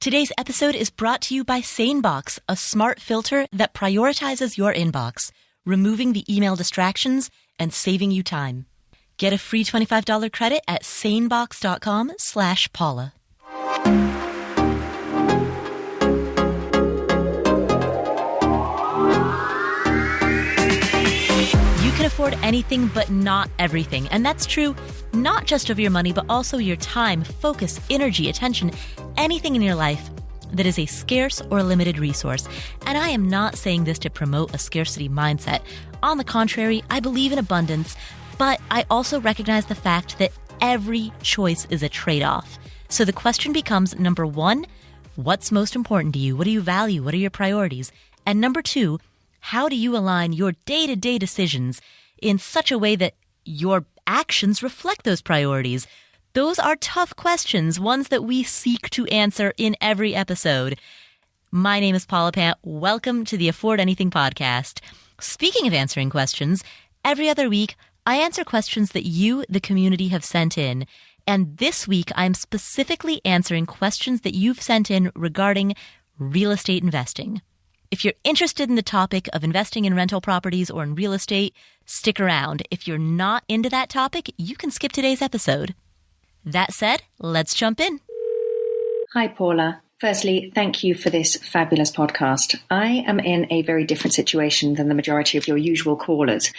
Today's episode is brought to you by SaneBox, a smart filter that prioritizes your inbox, removing the email distractions and saving you time. Get a free $25 credit at sanebox.com/Paula. You can afford anything but not everything. And that's true not just of your money, but also your time, focus, energy, attention, anything in your life that is a scarce or limited resource. And I am not saying this to promote a scarcity mindset. On the contrary, I believe in abundance, but I also recognize the fact that every choice is a trade-off. So the question becomes, number one, what's most important to you? What do you value? What are your priorities? And number two, how do you align your day-to-day decisions in such a way that your actions reflect those priorities? Those are tough questions, ones that we seek to answer in every episode. My name is Paula Pant. Welcome to the Afford Anything podcast. Speaking of answering questions, every other week, I answer questions that you, the community, have sent in. And this week, I'm specifically answering questions that you've sent in regarding real estate investing. If you're interested in the topic of investing in rental properties or in real estate, stick around. If you're not into that topic, you can skip today's episode. That said, let's jump in. Hi, Paula. Firstly, thank you for this fabulous podcast. I am in a very different situation than the majority of your usual callers.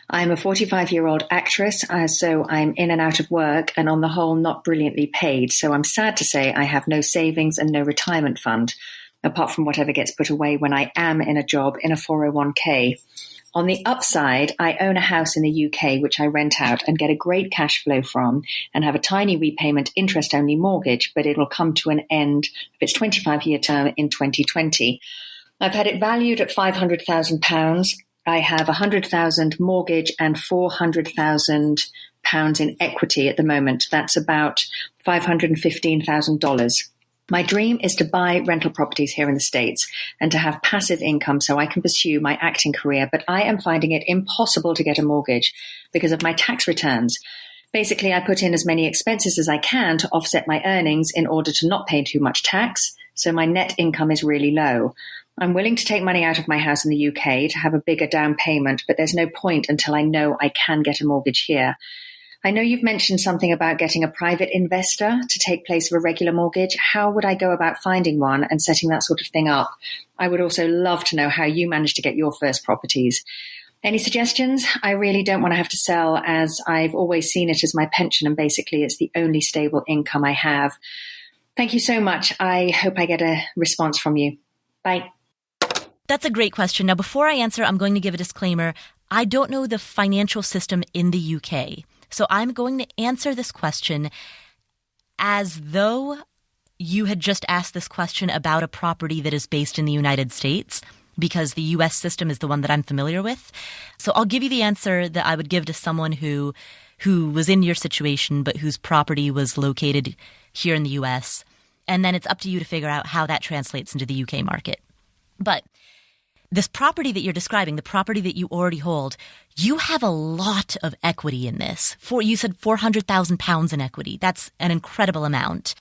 I'm a 45-year-old actress, so I'm in and out of work and on the whole not brilliantly paid. So I'm sad to say I have no savings and no retirement fund, apart from whatever gets put away when I am in a job in a 401k. On the upside, I own a house in the UK, which I rent out and get a great cash flow from and have a tiny repayment interest-only mortgage, but it'll come to an end of its 25-year term in 2020. I've had it valued at £500,000. I have £100,000 mortgage and £400,000 in equity at the moment. That's about $515,000. My dream is to buy rental properties here in the States and to have passive income so I can pursue my acting career, but I am finding it impossible to get a mortgage because of my tax returns. Basically, I put in as many expenses as I can to offset my earnings in order to not pay too much tax, so my net income is really low. I'm willing to take money out of my house in the UK to have a bigger down payment, but there's no point until I know I can get a mortgage here. I know you've mentioned something about getting a private investor to take place of a regular mortgage. How would I go about finding one and setting that sort of thing up? I would also love to know how you managed to get your first properties. Any suggestions? I really don't want to have to sell, as I've always seen it as my pension and basically it's the only stable income I have. Thank you so much. I hope I get a response from you. Bye. That's a great question. Now, before I answer, I'm going to give a disclaimer. I don't know the financial system in the UK. So I'm going to answer this question as though you had just asked this question about a property that is based in the United States, because the U.S. system is the one that I'm familiar with. So I'll give you the answer that I would give to someone who was in your situation, but whose property was located here in the U.S. And then it's up to you to figure out how that translates into the UK market. But this property that you're describing, the property that you already hold, you have a lot of equity in this. You said £400,000 in equity. That's an incredible amount.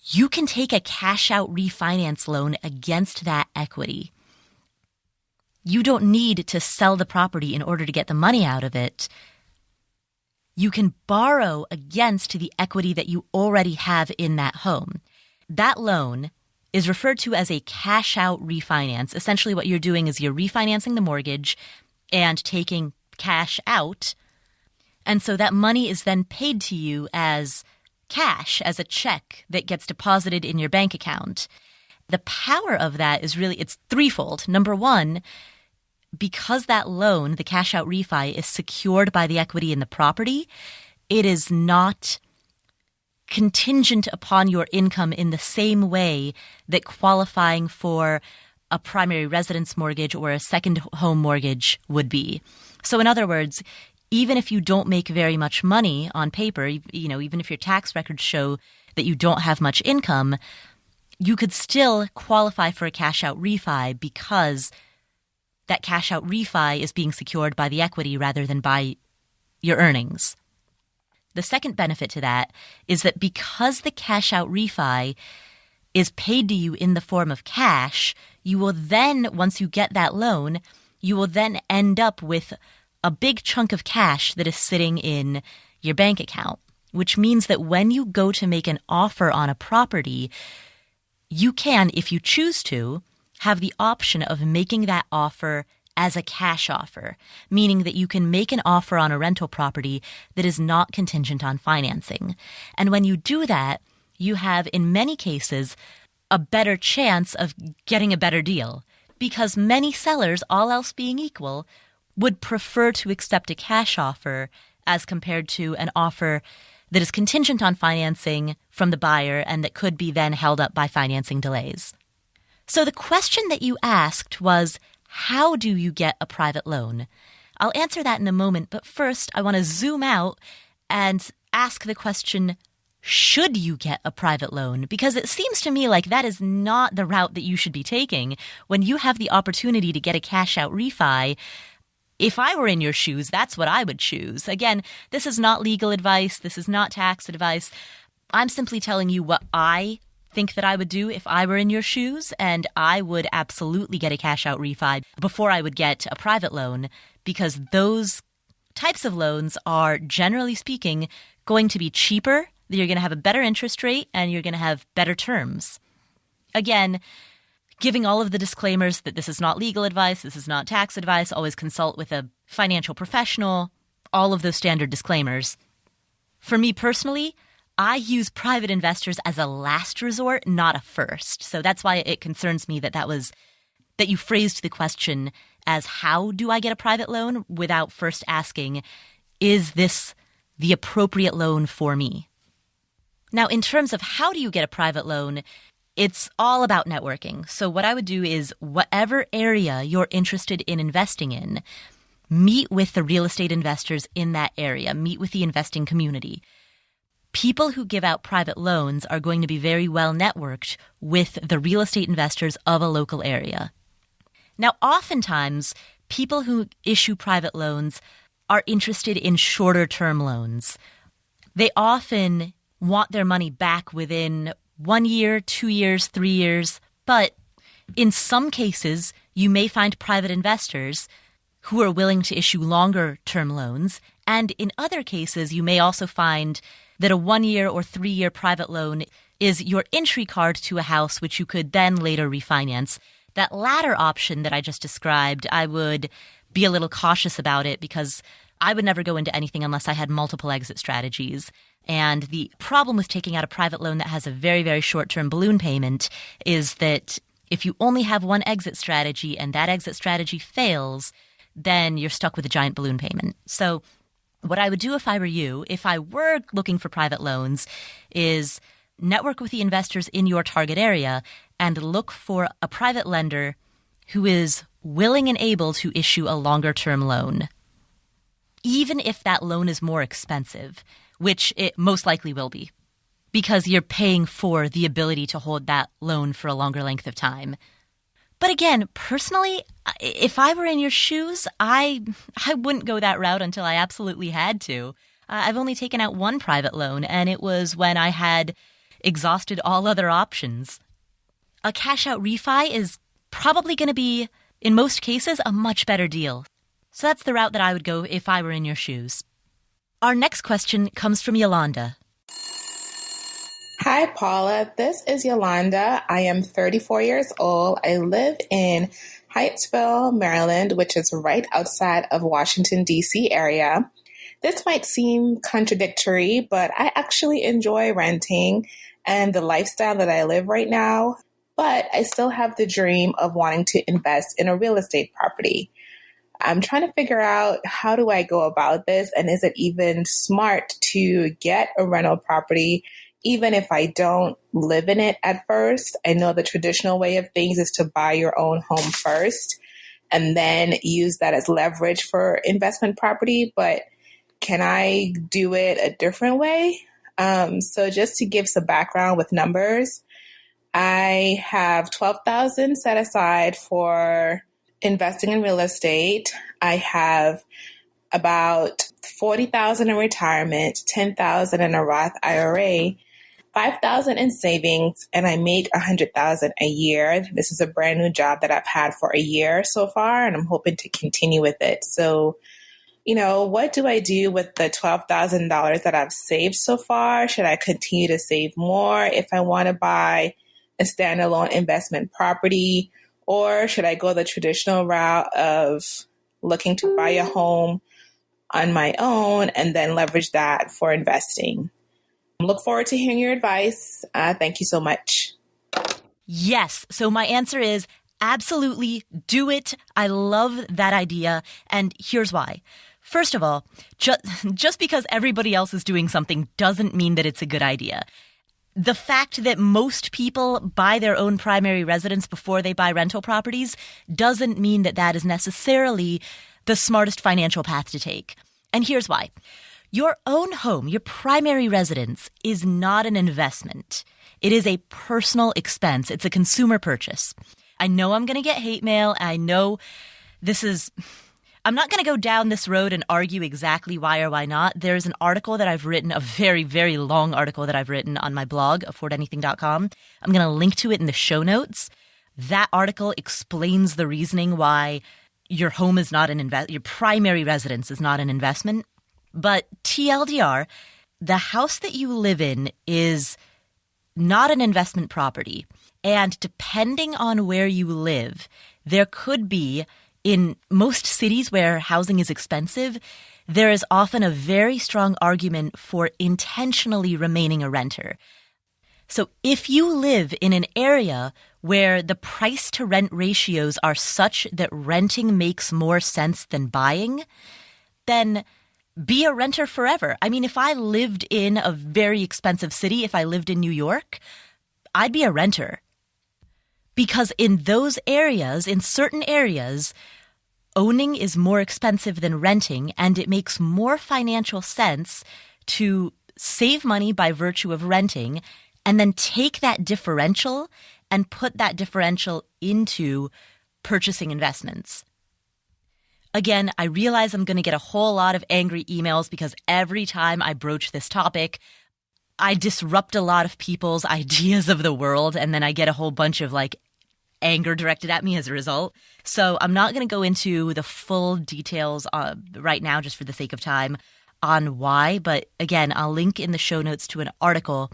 You can take a cash-out refinance loan against that equity. You don't need to sell the property in order to get the money out of it. You can borrow against the equity that you already have in that home. That loan is referred to as a cash-out refinance. Essentially what you're doing is you're refinancing the mortgage and taking cash out. And so that money is then paid to you as cash, as a check that gets deposited in your bank account. The power of that is it's threefold. Number one, because that loan, the cash-out refi, is secured by the equity in the property, it is not contingent upon your income in the same way that qualifying for a primary residence mortgage or a second home mortgage would be. So in other words, even if you don't make very much money on paper, even if your tax records show that you don't have much income, you could still qualify for a cash-out refi because that cash-out refi is being secured by the equity rather than by your earnings. The second benefit to that is that because the cash-out refi is paid to you in the form of cash, you will then, once you get that loan, you will then end up with a big chunk of cash that is sitting in your bank account, which means that when you go to make an offer on a property, you can, if you choose to, have the option of making that offer as a cash offer, meaning that you can make an offer on a rental property that is not contingent on financing. And when you do that, you have, in many cases, a better chance of getting a better deal, because many sellers, all else being equal, would prefer to accept a cash offer as compared to an offer that is contingent on financing from the buyer and that could be then held up by financing delays. So the question that you asked was, how do you get a private loan? I'll answer that in a moment, but first I want to zoom out and ask the question, should you get a private loan? Because it seems to me like that is not the route that you should be taking. When you have the opportunity to get a cash out refi, if I were in your shoes, that's what I would choose. Again, this is not legal advice. This is not tax advice. I'm simply telling you what I think that I would do if I were in your shoes, and I would absolutely get a cash out refi before I would get a private loan, because those types of loans are, generally speaking, going to be cheaper. You're going to have a better interest rate, and you're going to have better terms. Again, giving all of the disclaimers that this is not legal advice, this is not tax advice, always consult with a financial professional, all of those standard disclaimers. For me personally, I use private investors as a last resort, not a first. So that's why it concerns me that you phrased the question as, how do I get a private loan, without first asking, is this the appropriate loan for me? Now, in terms of how do you get a private loan, it's all about networking. So what I would do is, whatever area you're interested in investing in, meet with the real estate investors in that area, meet with the investing community. People who give out private loans are going to be very well networked with the real estate investors of a local area. Now, oftentimes, people who issue private loans are interested in shorter term loans. They often want their money back within 1 year, 2 years, 3 years. But in some cases, you may find private investors who are willing to issue longer term loans. And in other cases, you may also find that a 1 year or 3 year private loan is your entry card to a house, which you could then later refinance. That latter option that I just described, I would be a little cautious about it, because I would never go into anything unless I had multiple exit strategies. And the problem with taking out a private loan that has a very, very short-term balloon payment is that if you only have one exit strategy and that exit strategy fails, then you're stuck with a giant balloon payment. So what I would do if I were you, if I were looking for private loans, is network with the investors in your target area and look for a private lender who is willing and able to issue a longer-term loan, even if that loan is more expensive, which it most likely will be, because you're paying for the ability to hold that loan for a longer length of time. But again, personally, if I were in your shoes, I wouldn't go that route until I absolutely had to. I've only taken out one private loan, and it was when I had exhausted all other options. A cash-out refi is probably going to be, in most cases, a much better deal. So that's the route that I would go if I were in your shoes. Our next question comes from Yolanda. Hi, Paula. This is Yolanda. I am 34 years old. I live in Hyattsville, Maryland, which is right outside of Washington, D.C. area. This might seem contradictory, but I actually enjoy renting and the lifestyle that I live right now. But I still have the dream of wanting to invest in a real estate property. I'm trying to figure out, how do I go about this? And is it even smart to get a rental property, even if I don't live in it at first? I know the traditional way of things is to buy your own home first and then use that as leverage for investment property. But can I do it a different way? So just to give some background with numbers, I have $12,000 set aside for investing in real estate. I have about $40,000 in retirement, $10,000 in a Roth IRA, $5,000 in savings, and I make $100,000 a year. This is a brand new job that I've had for a year so far, and I'm hoping to continue with it. So, what do I do with the $12,000 that I've saved so far? Should I continue to save more if I want to buy a standalone investment property? Or should I go the traditional route of looking to buy a home on my own and then leverage that for investing? Look forward to hearing your advice. Thank you so much. Yes. So my answer is absolutely do it. I love that idea. And here's why. First of all, just because everybody else is doing something doesn't mean that it's a good idea. The fact that most people buy their own primary residence before they buy rental properties doesn't mean that that is necessarily the smartest financial path to take. And here's why. Your own home, your primary residence, is not an investment. It is a personal expense. It's a consumer purchase. I know I'm going to get hate mail. I know I'm not going to go down this road and argue exactly why or why not. There's an article that I've written, a very, very long article that I've written on my blog, affordanything.com. I'm going to link to it in the show notes. That article explains the reasoning why your home is not your primary residence is not an investment. But TLDR, the house that you live in is not an investment property. And depending on where you live, there could be, in most cities where housing is expensive, there is often a very strong argument for intentionally remaining a renter. So if you live in an area where the price to rent ratios are such that renting makes more sense than buying, then be a renter forever. I mean, if I lived in a very expensive city, if I lived in New York, I'd be a renter. Because in those areas, in certain areas, owning is more expensive than renting, and it makes more financial sense to save money by virtue of renting and then take that differential and put that differential into purchasing investments. Again, I realize I'm going to get a whole lot of angry emails because every time I broach this topic, I disrupt a lot of people's ideas of the world, and then I get a whole bunch of anger directed at me as a result. So I'm not going to go into the full details right now just for the sake of time on why. But again, I'll link in the show notes to an article.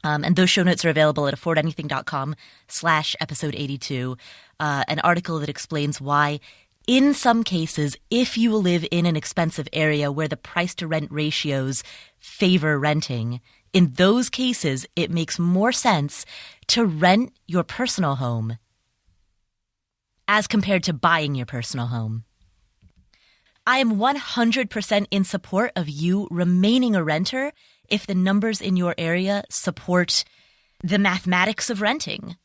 And those show notes are available at affordanything.com/episode 82. An article that explains why, in some cases, if you live in an expensive area where the price to rent ratios favor renting, in those cases, it makes more sense to rent your personal home as compared to buying your personal home. I am 100% in support of you remaining a renter if the numbers in your area support the mathematics of renting.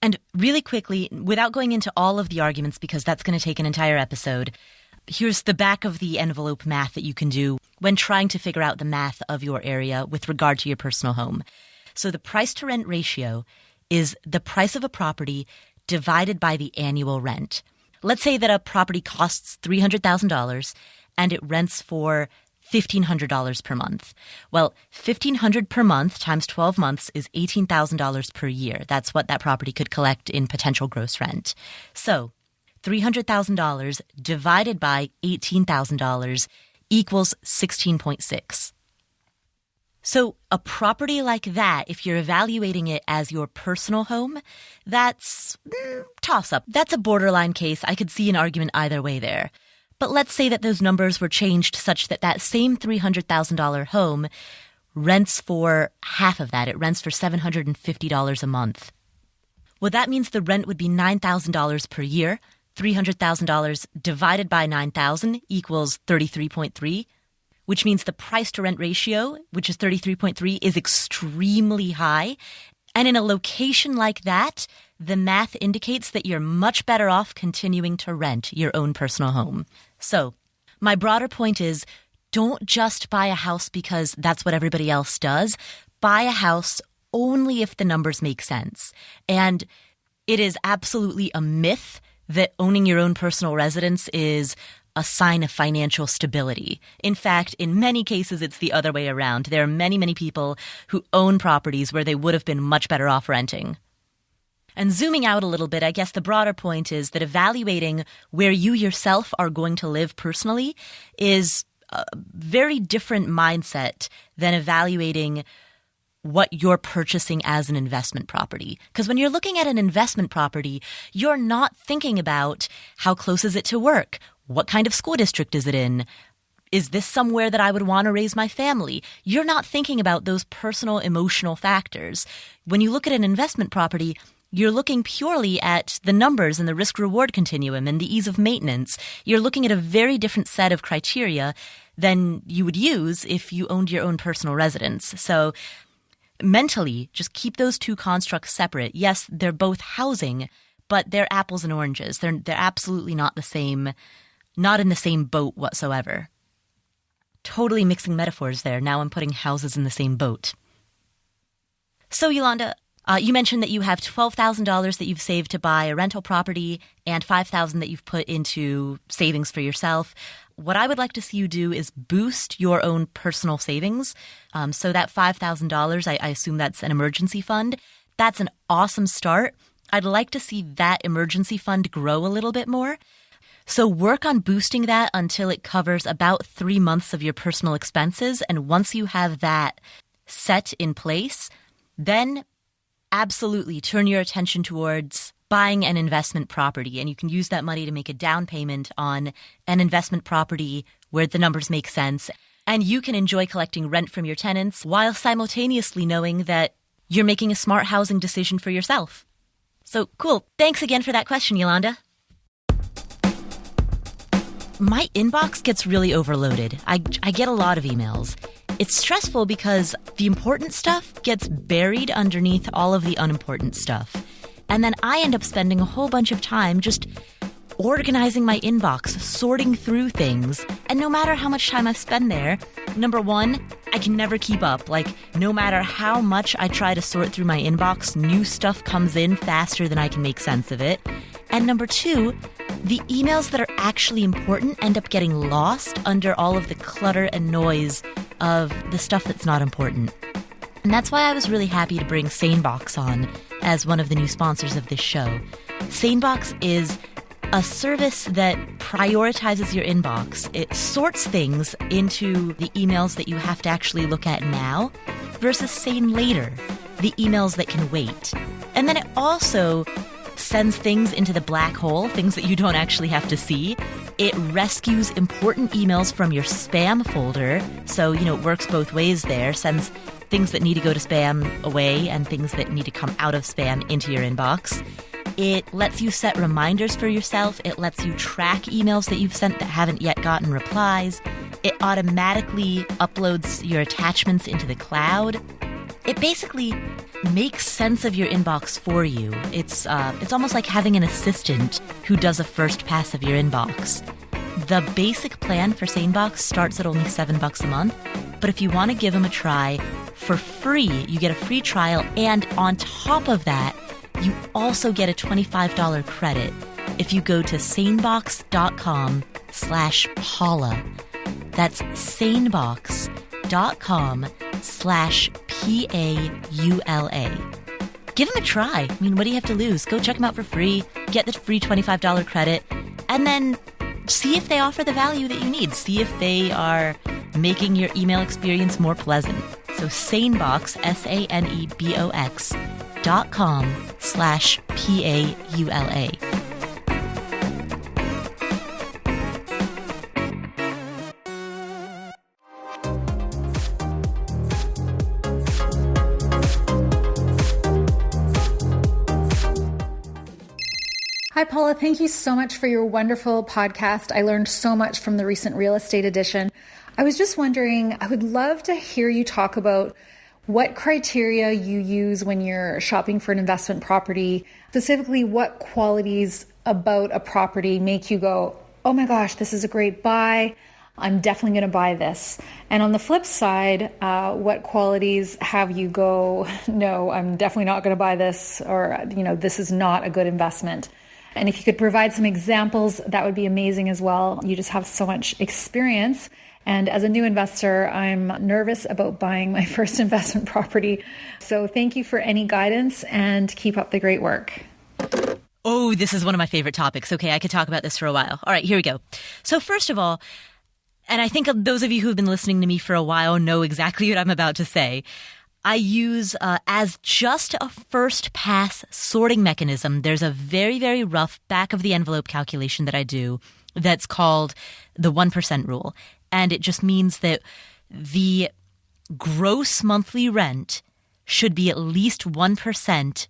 And really quickly, without going into all of the arguments, because that's going to take an entire episode, here's the back of the envelope math that you can do when trying to figure out the math of your area with regard to your personal home. So the price to rent ratio is the price of a property divided by the annual rent. Let's say that a property costs $300,000 and it rents for $1,500 per month. Well, $1,500 per month times 12 months is $18,000 per year. That's what that property could collect in potential gross rent. So $300,000 divided by $18,000 equals 16.6. So a property like that, if you're evaluating it as your personal home, that's toss-up. That's a borderline case. I could see an argument either way there. But let's say that those numbers were changed such that that same $300,000 home rents for half of that. It rents for $750 a month. Well, that means the rent would be $9,000 per year. $300,000 divided by 9,000 equals 33.3, which means the price to rent ratio, which is 33.3, is extremely high. And in a location like that, the math indicates that you're much better off continuing to rent your own personal home. So my broader point is, don't just buy a house because that's what everybody else does. Buy a house only if the numbers make sense. And it is absolutely a myth that owning your own personal residence is a sign of financial stability. In fact, in many cases, it's the other way around. There are many, many people who own properties where they would have been much better off renting. And zooming out a little bit, I guess the broader point is that evaluating where you yourself are going to live personally is a very different mindset than evaluating what you're purchasing as an investment property. Because when you're looking at an investment property, you're not thinking about how close is it to work? What kind of school district is it in? Is this somewhere that I would want to raise my family? You're not thinking about those personal, emotional factors. When you look at an investment property, you're looking purely at the numbers and the risk-reward continuum and the ease of maintenance. You're looking at a very different set of criteria than you would use if you owned your own personal residence. So mentally, just keep those two constructs separate. Yes, they're both housing, but they're apples and oranges. They're absolutely not the same, not in the same boat whatsoever. Totally mixing metaphors there. Now I'm putting houses in the same boat. So, Yolanda, you mentioned that you have $12,000 that you've saved to buy a rental property and $5,000 that you've put into savings for yourself. What I would like to see you do is boost your own personal savings. So that $5,000, I assume that's an emergency fund. That's an awesome start. I'd like to see that emergency fund grow a little bit more. So work on boosting that until it covers about 3 months of your personal expenses. And once you have that set in place, then absolutely turn your attention towards buying an investment property. And you can use that money to make a down payment on an investment property where the numbers make sense. And you can enjoy collecting rent from your tenants while simultaneously knowing that you're making a smart housing decision for yourself. So cool. Thanks again for that question, Yolanda. My inbox gets really overloaded. I get a lot of emails. It's stressful because the important stuff gets buried underneath all of the unimportant stuff. And then I end up spending a whole bunch of time just organizing my inbox, sorting through things. And no matter how much time I spend there, number one, I can never keep up. Like, no matter how much I try to sort through my inbox, new stuff comes in faster than I can make sense of it. And number two, the emails that are actually important end up getting lost under all of the clutter and noise of the stuff that's not important. And that's why I was really happy to bring SaneBox on as one of the new sponsors of this show. SaneBox is a service that prioritizes your inbox. It sorts things into the emails that you have to actually look at now versus Sane later, the emails that can wait. And then it also sends things into the black hole, things that you don't actually have to see. It rescues important emails from your spam folder. So, it works both ways there. Sends things that need to go to spam away and things that need to come out of spam into your inbox. It lets you set reminders for yourself. It lets you track emails that you've sent that haven't yet gotten replies. It automatically uploads your attachments into the cloud. It basically makes sense of your inbox for you. It's almost like having an assistant who does a first pass of your inbox. The basic plan for SaneBox starts at only $7 a month, but if you want to give them a try for free, you get a free trial, and on top of that, you also get a $25 credit if you go to sanebox.com/Paula. That's sanebox.com/PAULA. Give them a try. I mean, what do you have to lose? Go check them out for free, get the free $25 credit, and then see if they offer the value that you need. See if they are making your email experience more pleasant. So SaneBox, sanebox.com/PAULA. Hi, Paula. Thank you so much for your wonderful podcast. I learned so much from the recent real estate edition. I was just wondering, I would love to hear you talk about what criteria you use when you're shopping for an investment property. Specifically, what qualities about a property make you go, oh my gosh, this is a great buy. I'm definitely going to buy this. And on the flip side, what qualities have you go, no, I'm definitely not going to buy this, or, this is not a good investment. And if you could provide some examples, that would be amazing as well. You just have so much experience. And as a new investor, I'm nervous about buying my first investment property. So thank you for any guidance and keep up the great work. Oh, this is one of my favorite topics. Okay, I could talk about this for a while. All right, here we go. So first of all, and I think those of you who have been listening to me for a while know exactly what I'm about to say. I use as just a first pass sorting mechanism. There's a very, very rough back of the envelope calculation that I do that's called the 1% rule. And it just means that the gross monthly rent should be at least 1%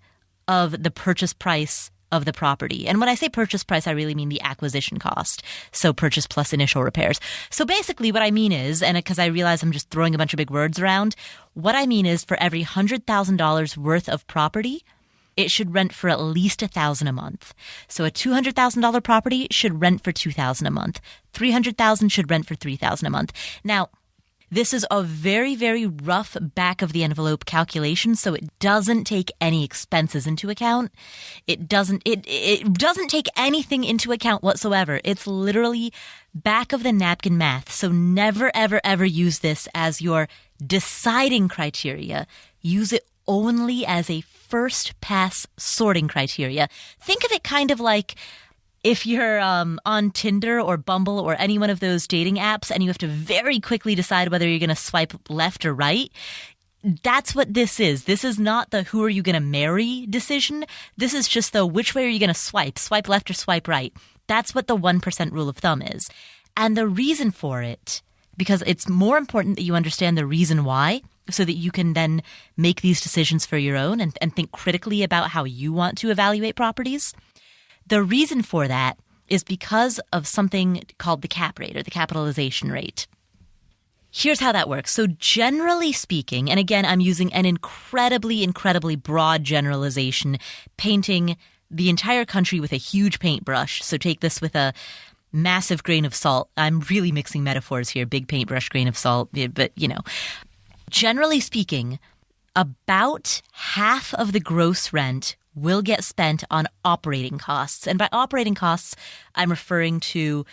of the purchase price of the property. And when I say purchase price, I really mean the acquisition cost. So purchase plus initial repairs. So basically what I mean is, and because I realize I'm just throwing a bunch of big words around, what I mean is for every $100,000 worth of property, it should rent for at least $1,000 a month. So a $200,000 property should rent for $2,000 a month. $300,000 should rent for $3,000 a month. Now, this is a very, very rough back of the envelope calculation, so it doesn't take any expenses into account. It doesn't take anything into account whatsoever. It's literally back of the napkin math. So never, ever, ever use this as your deciding criteria. Use it only as a first pass sorting criteria. Think of it kind of like if you're on Tinder or Bumble or any one of those dating apps and you have to very quickly decide whether you're going to swipe left or right. That's what this is. This is not the who are you going to marry decision. This is just the which way are you going to swipe left or swipe right. That's what the 1% rule of thumb is. And the reason for it, because it's more important that you understand the reason why, so that you can then make these decisions for your own and think critically about how you want to evaluate properties. The reason for that is because of something called the cap rate or the capitalization rate. Here's how that works. So generally speaking, and again, I'm using an incredibly, incredibly broad generalization, painting the entire country with a huge paintbrush. So take this with a massive grain of salt. I'm really mixing metaphors here, big paintbrush, grain of salt, but generally speaking, about half of the gross rent will get spent on operating costs. And by operating costs, I'm referring to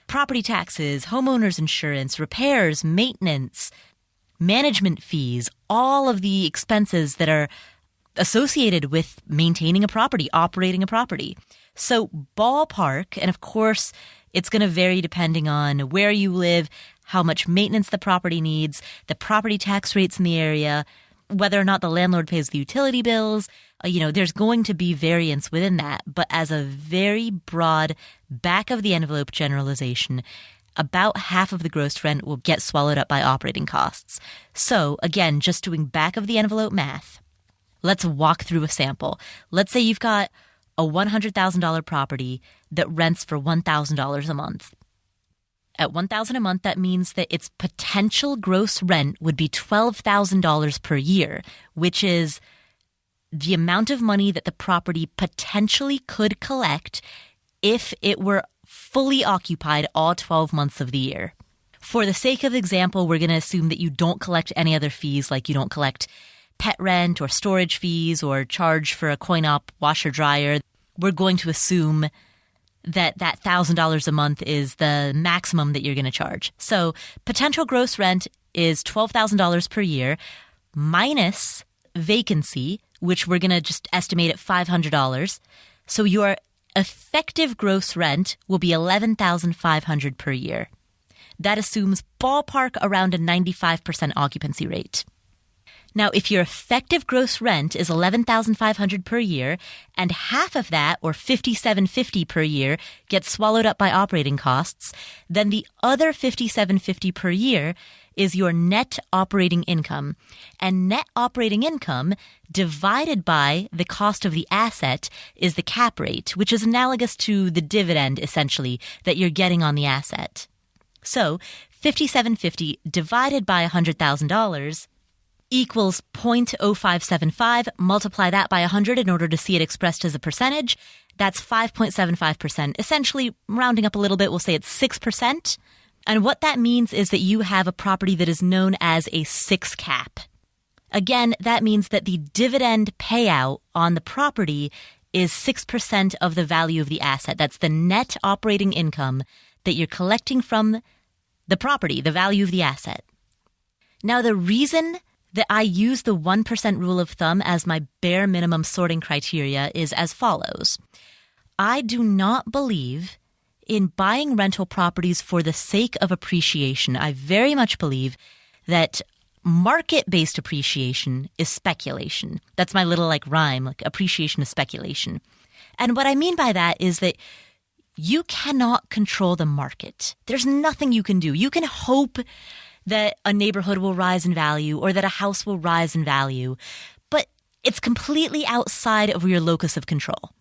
property taxes, homeowners insurance, repairs, maintenance, management fees, all of the expenses that are associated with maintaining a property, operating a property. So ballpark, and of course, it's going to vary depending on where you live, how much maintenance the property needs, the property tax rates in the area, whether or not the landlord pays the utility bills. There's going to be variance within that. But as a very broad back of the envelope generalization, about half of the gross rent will get swallowed up by operating costs. So again, just doing back of the envelope math, let's walk through a sample. Let's say you've got a $100,000 property that rents for $1,000 a month. At $1,000 a month, that means that its potential gross rent would be $12,000 per year, which is the amount of money that the property potentially could collect if it were fully occupied all 12 months of the year. For the sake of example, we're going to assume that you don't collect any other fees, like you don't collect pet rent or storage fees or charge for a coin-op washer dryer. We're going to assume that $1,000 a month is the maximum that you're going to charge. So potential gross rent is $12,000 per year minus vacancy, which we're going to just estimate at $500. So your effective gross rent will be $11,500 per year. That assumes ballpark around a 95% occupancy rate. Now, if your effective gross rent is $11,500 per year, and half of that, or $5,750 per year, gets swallowed up by operating costs, then the other $5,750 per year is your net operating income. And net operating income divided by the cost of the asset is the cap rate, which is analogous to the dividend, essentially, that you're getting on the asset. So $5,750 divided by $100,000 equals 0.0575. Multiply that by 100 in order to see it expressed as a percentage. That's 5.75%. Essentially, rounding up a little bit, we'll say it's 6%. And what that means is that you have a property that is known as a 6 cap. Again, that means that the dividend payout on the property is 6% of the value of the asset. That's the net operating income that you're collecting from the property, the value of the asset. Now, the reason that I use the 1% rule of thumb as my bare minimum sorting criteria is as follows. I do not believe in buying rental properties for the sake of appreciation. I very much believe that market-based appreciation is speculation. That's my little rhyme, appreciation is speculation. And what I mean by that is that you cannot control the market. There's nothing you can do. You can hope that a neighborhood will rise in value or that a house will rise in value, but it's completely outside of your locus of control.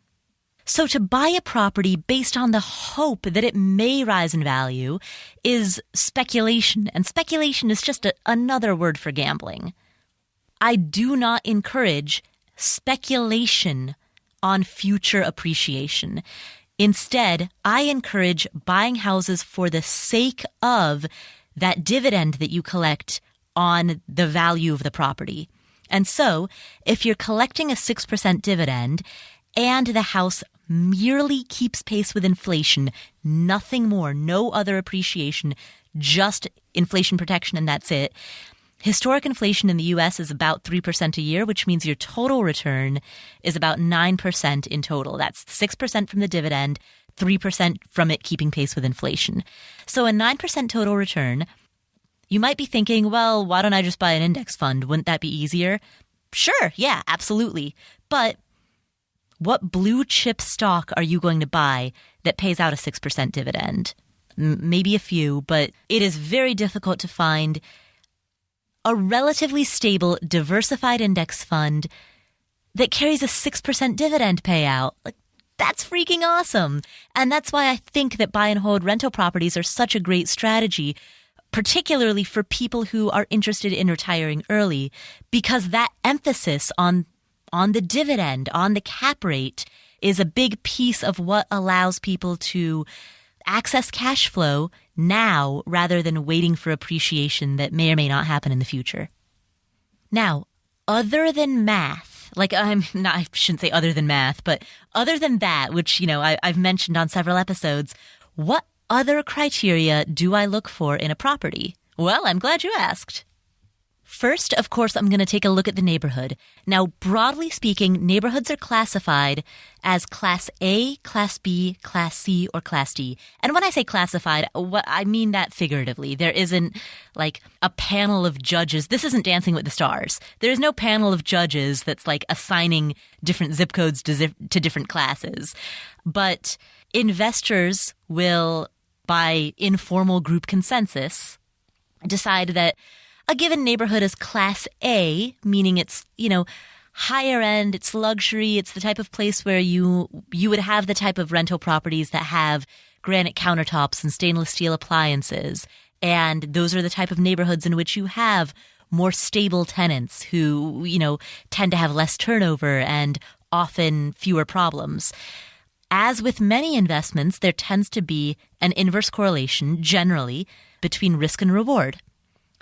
So to buy a property based on the hope that it may rise in value is speculation, and speculation is just another word for gambling. I do not encourage speculation on future appreciation. Instead, I encourage buying houses for the sake of that dividend that you collect on the value of the property. And so, if you're collecting a 6% dividend and the house merely keeps pace with inflation, nothing more, no other appreciation, just inflation protection, and that's it. Historic inflation in the U.S. is about 3% a year, which means your total return is about 9% in total. That's 6% from the dividend, 3% from it keeping pace with inflation. So a 9% total return, you might be thinking, well, why don't I just buy an index fund? Wouldn't that be easier? Sure, yeah, absolutely. But what blue chip stock are you going to buy that pays out a 6% dividend? Maybe a few, but it is very difficult to find a relatively stable, diversified index fund that carries a 6% dividend payout. That's freaking awesome. And that's why I think that buy and hold rental properties are such a great strategy, particularly for people who are interested in retiring early, because that emphasis on the dividend, on the cap rate, is a big piece of what allows people to access cash flow now rather than waiting for appreciation that may or may not happen in the future. Now, other than math, I shouldn't say other than math, but other than that, which, I've mentioned on several episodes, what other criteria do I look for in a property? Well, I'm glad you asked. First, of course, I'm going to take a look at the neighborhood. Now, broadly speaking, neighborhoods are classified as Class A, Class B, Class C, or Class D. And when I say classified, I mean that figuratively. There isn't a panel of judges. This isn't Dancing with the Stars. There's no panel of judges that's assigning different zip codes to different classes. But investors will, by informal group consensus, decide that a given neighborhood is Class A, meaning it's, higher end, it's luxury, it's the type of place where you would have the type of rental properties that have granite countertops and stainless steel appliances. And those are the type of neighborhoods in which you have more stable tenants who, tend to have less turnover and often fewer problems. As with many investments, there tends to be an inverse correlation, generally, between risk and reward.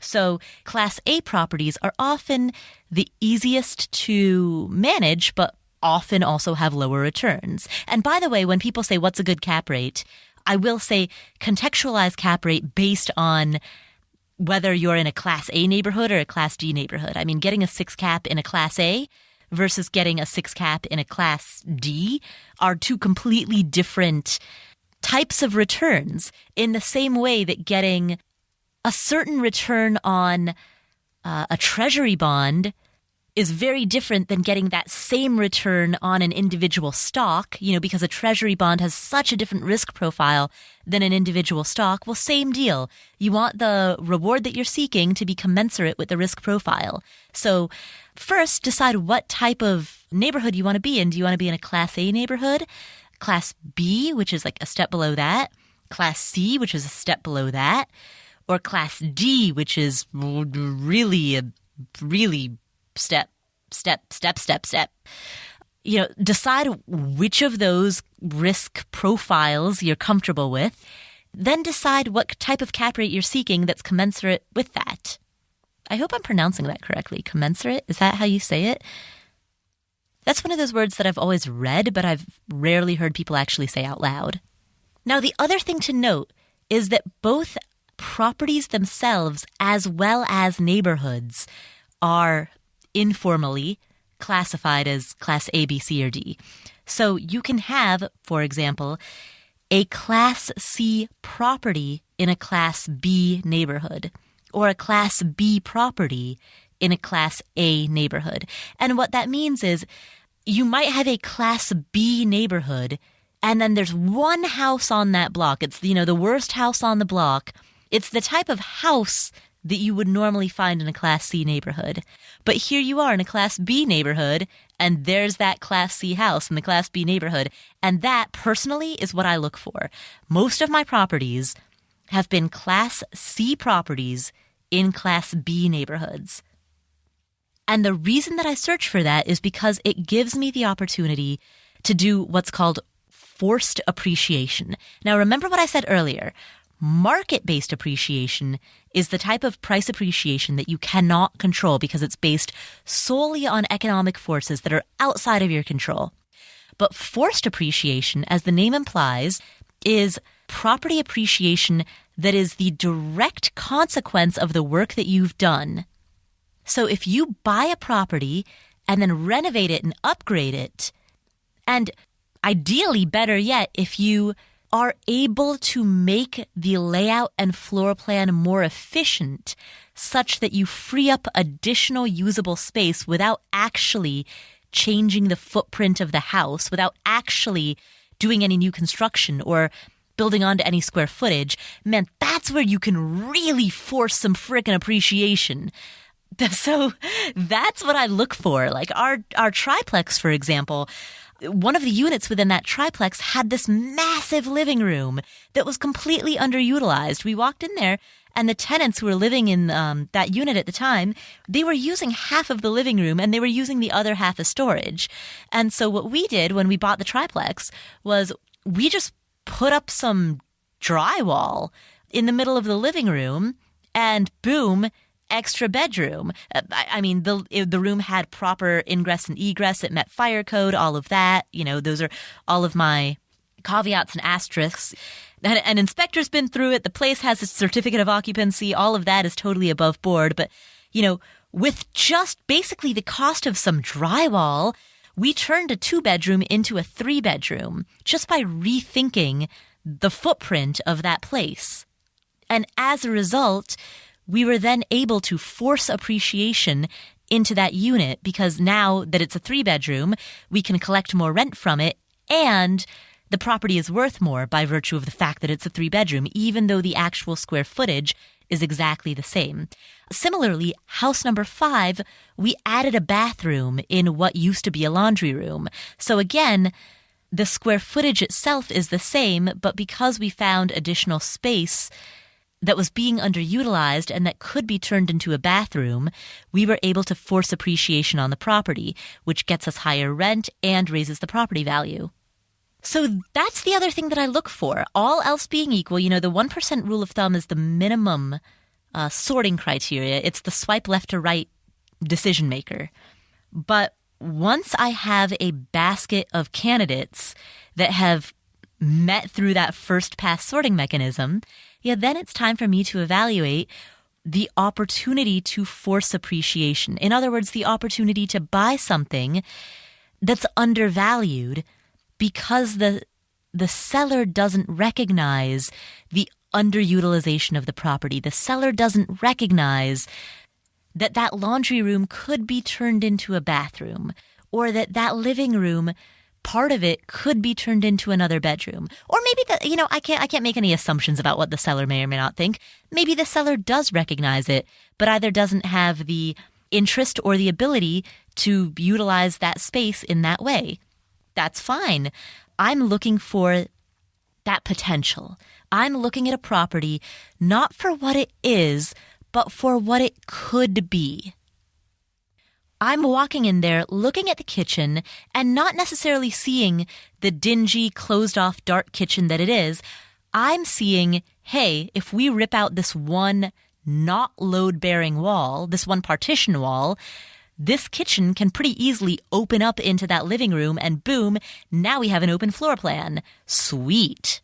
So Class A properties are often the easiest to manage, but often also have lower returns. And by the way, when people say, what's a good cap rate? I will say contextualize cap rate based on whether you're in a Class A neighborhood or a Class D neighborhood. I mean, getting a 6 cap in a Class A versus getting a 6 cap in a Class D are two completely different types of returns, in the same way that getting a certain return on a treasury bond is very different than getting that same return on an individual stock, because a treasury bond has such a different risk profile than an individual stock. Well, same deal. You want the reward that you're seeking to be commensurate with the risk profile. So first, decide what type of neighborhood you want to be in. Do you want to be in a Class A neighborhood, Class B, which is a step below that, Class C, which is a step below that, or Class D, which is really step. Decide which of those risk profiles you're comfortable with. Then decide what type of cap rate you're seeking that's commensurate with that. I hope I'm pronouncing that correctly. Commensurate? Is that how you say it? That's one of those words that I've always read, but I've rarely heard people actually say out loud. Now, the other thing to note is that both properties themselves as well as neighborhoods are informally classified as Class A, B, C, or D. So you can have, for example, a Class C property in a Class B neighborhood, or a Class B property in a Class A neighborhood. And what that means is you might have a Class B neighborhood, and then there's one house on that block. It's, the worst house on the block. It's the type of house that you would normally find in a Class C neighborhood. But here you are in a Class B neighborhood, and there's that Class C house in the Class B neighborhood. And that, personally, is what I look for. Most of my properties have been Class C properties in Class B neighborhoods. And the reason that I search for that is because it gives me the opportunity to do what's called forced appreciation. Now, remember what I said earlier. Market-based appreciation is the type of price appreciation that you cannot control because it's based solely on economic forces that are outside of your control. But forced appreciation, as the name implies, is property appreciation that is the direct consequence of the work that you've done. So if you buy a property and then renovate it and upgrade it, and ideally, better yet, if you are able to make the layout and floor plan more efficient such that you free up additional usable space without actually changing the footprint of the house, without actually doing any new construction or building onto any square footage, man, that's where you can really force some frickin' appreciation. So that's what I look for. Like our triplex, for example, one of the units within that triplex had this massive living room that was completely underutilized. We walked in there, and the tenants who were living in that unit at the time, they were using half of the living room, and they were using the other half as storage. And so what we did when we bought the triplex was we just put up some drywall in the middle of the living room, and boom, extra bedroom. I mean, the room had proper ingress and egress. It met fire code, all of that. Those are all of my caveats and asterisks. An inspector's been through it. The place has a certificate of occupancy. All of that is totally above board. But, with just basically the cost of some drywall, we turned a 2-bedroom into a 3-bedroom just by rethinking the footprint of that place. And as a result, we were then able to force appreciation into that unit because now that it's a 3-bedroom, we can collect more rent from it, and the property is worth more by virtue of the fact that it's a 3-bedroom, even though the actual square footage is exactly the same. Similarly, house number 5, we added a bathroom in what used to be a laundry room. So again, the square footage itself is the same, but because we found additional space that was being underutilized and that could be turned into a bathroom, we were able to force appreciation on the property, which gets us higher rent and raises the property value. So that's the other thing that I look for. All else being equal, the 1% rule of thumb is the minimum sorting criteria. It's the swipe left to right decision maker. But once I have a basket of candidates that have met through that first pass sorting mechanism, then it's time for me to evaluate the opportunity to force appreciation. In other words, the opportunity to buy something that's undervalued because the seller doesn't recognize the underutilization of the property. The seller doesn't recognize that laundry room could be turned into a bathroom, or that living room, part of it could be turned into another bedroom. Or maybe I can't make any assumptions about what the seller may or may not think. Maybe the seller does recognize it, but either doesn't have the interest or the ability to utilize that space in that way. That's fine. I'm looking for that potential. I'm looking at a property not for what it is, but for what it could be. I'm walking in there, looking at the kitchen, and not necessarily seeing the dingy, closed-off, dark kitchen that it is. I'm seeing, hey, if we rip out this one not load-bearing wall, this one partition wall, this kitchen can pretty easily open up into that living room, and boom, now we have an open floor plan. Sweet.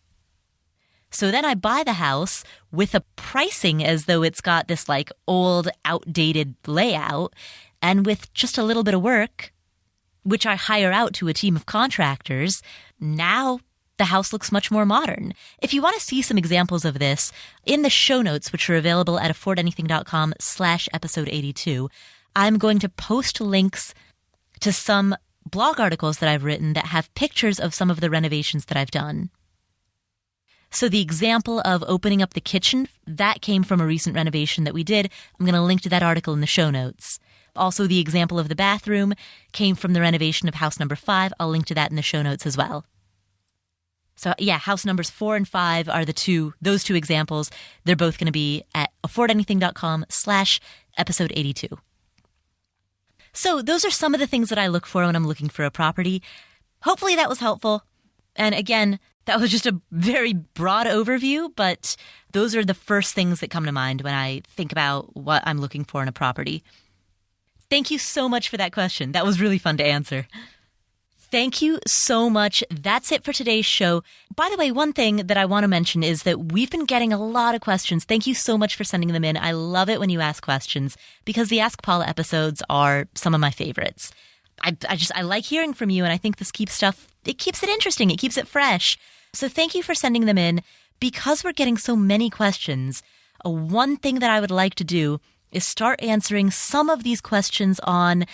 So then I buy the house with a pricing as though it's got this like old, outdated layout, and with just a little bit of work, which I hire out to a team of contractors, now the house looks much more modern. If you want to see some examples of this, in the show notes, which are available at affordanything.com/episode 82, I'm going to post links to some blog articles that I've written that have pictures of some of the renovations that I've done. So the example of opening up the kitchen, that came from a recent renovation that we did. I'm going to link to that article in the show notes. Also, the example of the bathroom came from the renovation of house number 5. I'll link to that in the show notes as well. So yeah, house numbers 4 and 5 are those two examples. They're both going to be at affordanything.com/episode 82. So those are some of the things that I look for when I'm looking for a property. Hopefully that was helpful. And again, that was just a very broad overview, but those are the first things that come to mind when I think about what I'm looking for in a property. Thank you so much for that question. That was really fun to answer. Thank you so much. That's it for today's show. By the way, one thing that I want to mention is that we've been getting a lot of questions. Thank you so much for sending them in. I love it when you ask questions because the Ask Paula episodes are some of my favorites. I like hearing from you, and I think this keeps it interesting. It keeps it fresh. So thank you for sending them in. Because we're getting so many questions, one thing that I would like to do is start answering some of these questions on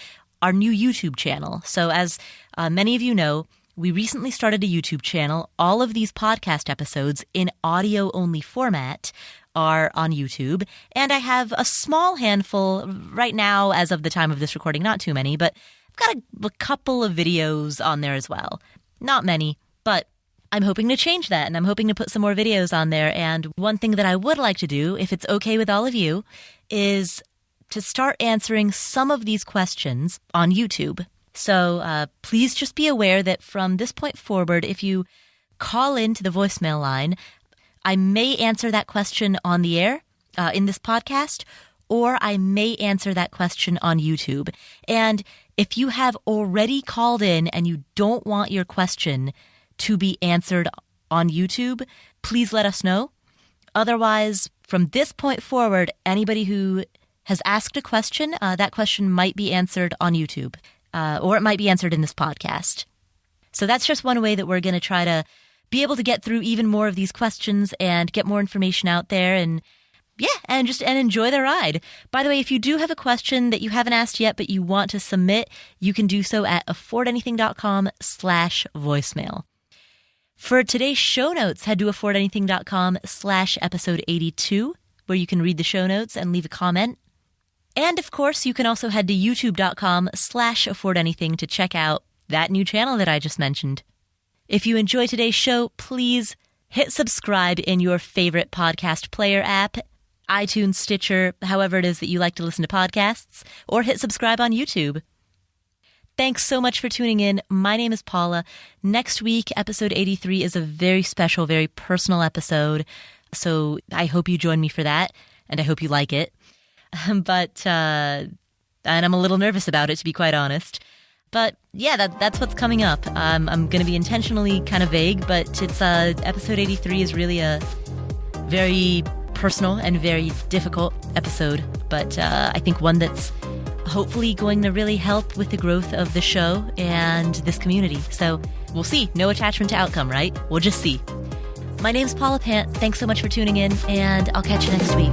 our new YouTube channel. So as many of you know, we recently started a YouTube channel. All of these podcast episodes in audio-only format are on YouTube. And I have a small handful right now, as of the time of this recording, not too many, but I've got a couple of videos on there as well. Not many, but I'm hoping to change that, and I'm hoping to put some more videos on there. And one thing that I would like to do, if it's okay with all of you, is to start answering some of these questions on YouTube. So please just be aware that from this point forward, if you call into the voicemail line, I may answer that question on the air in this podcast, or I may answer that question on YouTube. And if you have already called in and you don't want your question to be answered on YouTube, please let us know. Otherwise, from this point forward, anybody who has asked a question, that question might be answered on YouTube, or it might be answered in this podcast. So that's just one way that we're going to try to be able to get through even more of these questions and get more information out there, and enjoy the ride. By the way, if you do have a question that you haven't asked yet but you want to submit, you can do so at affordanything.com/voicemail. For today's show notes, head to affordanything.com/episode 82, where you can read the show notes and leave a comment. And of course, you can also head to youtube.com/affordanything to check out that new channel that I just mentioned. If you enjoy today's show, please hit subscribe in your favorite podcast player app, iTunes, Stitcher, however it is that you like to listen to podcasts, or hit subscribe on YouTube. Thanks so much for tuning in. My name is Paula. Next week, episode 83 is a very special, very personal episode. So I hope you join me for that, and I hope you like it. And I'm a little nervous about it, to be quite honest. But yeah, that's what's coming up. I'm going to be intentionally kind of vague, but it's episode 83 is really a very personal and very difficult episode. But I think one that's hopefully going to really help with the growth of the show and this community. So we'll see. No attachment to outcome, right? We'll just see. My name's Paula Pant. Thanks so much for tuning in, and I'll catch you next week.